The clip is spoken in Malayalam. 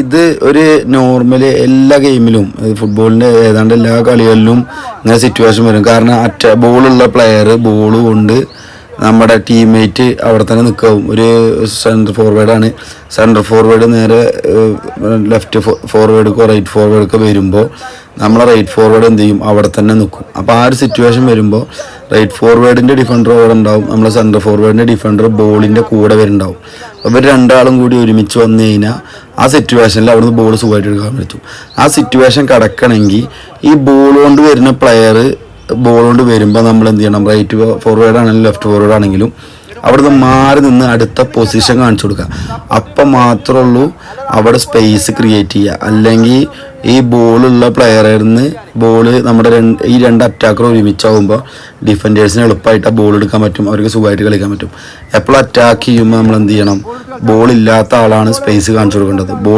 ഇത് ഒരു നോർമല് എല്ലാ ഗെയിമിലും ഫുട്ബോളിൻ്റെ ഏതാണ്ട് എല്ലാ കളികളിലും ഇങ്ങനെ സിറ്റുവേഷൻ വരും. കാരണം ബോളുള്ള പ്ലെയർ ബോൾ കൊണ്ട് നമ്മുടെ ടീംമേറ്റ് അവിടെ തന്നെ നിൽക്കും. ഒരു സെൻറ്റർ ഫോർവേഡാണ്. സെൻറ്റർ ഫോർവേഡ് നേരെ ലെഫ്റ്റ് ഫോർവേഡ്ക്കോ റൈറ്റ് ഫോർവേഡ്ക്കോ വരുമ്പോൾ നമ്മളെ റൈറ്റ് ഫോർവേഡ് എന്ത് ചെയ്യും, അവിടെ തന്നെ നിൽക്കും. അപ്പോൾ ആ ഒരു സിറ്റുവേഷൻ വരുമ്പോൾ റൈറ്റ് ഫോർവേഡിൻ്റെ ഡിഫൻഡർ അവിടെ ഉണ്ടാവും, നമ്മളെ സെൻറ്റർ ഫോർവേഡിൻ്റെ ഡിഫൻഡർ ബോളിൻ്റെ കൂടെ വരുന്നുണ്ടാവും. അപ്പോൾ ഇവർ രണ്ടാളും കൂടി ഒരുമിച്ച് വന്നു കഴിഞ്ഞാൽ ആ സിറ്റുവേഷനിൽ അവിടുന്ന് ബോൾ സുഖമായിട്ട് എടുക്കാൻ പറ്റും. ആ സിറ്റുവേഷൻ കടക്കണമെങ്കിൽ ഈ ബോൾ കൊണ്ട് വരുന്ന പ്ലെയർ ബോൾ കൊണ്ട് വരുമ്പോൾ നമ്മൾ എന്ത് ചെയ്യണം, റൈറ്റ് ഫോർവേഡ് ആണെങ്കിലും ലെഫ്റ്റ് ഫോർവേഡ് ആണെങ്കിലും അവിടുന്ന് മാറി നിന്ന് അടുത്ത പൊസിഷൻ കാണിച്ചു കൊടുക്കുക. അപ്പം മാത്രമേ ഉള്ളൂ അവിടെ സ്പേസ് ക്രിയേറ്റ് ചെയ്യുക. അല്ലെങ്കിൽ ഈ ബോളുള്ള പ്ലെയറിന് ബോള് നമ്മുടെ ഈ രണ്ട് അറ്റാക്കർ ഒരുമിച്ചാകുമ്പോൾ ഡിഫൻഡേഴ്സിന് എളുപ്പമായിട്ട് ആ ബോൾ എടുക്കാൻ പറ്റും, അവർക്ക് സുഖമായിട്ട് കളിക്കാൻ പറ്റും. എപ്പോഴും അറ്റാക്ക് ചെയ്യുമ്പോൾ നമ്മൾ എന്ത് ചെയ്യണം, ബോൾ ഇല്ലാത്ത ആളാണ് സ്പേസ് കാണിച്ചു കൊടുക്കേണ്ടത്. ബോൾ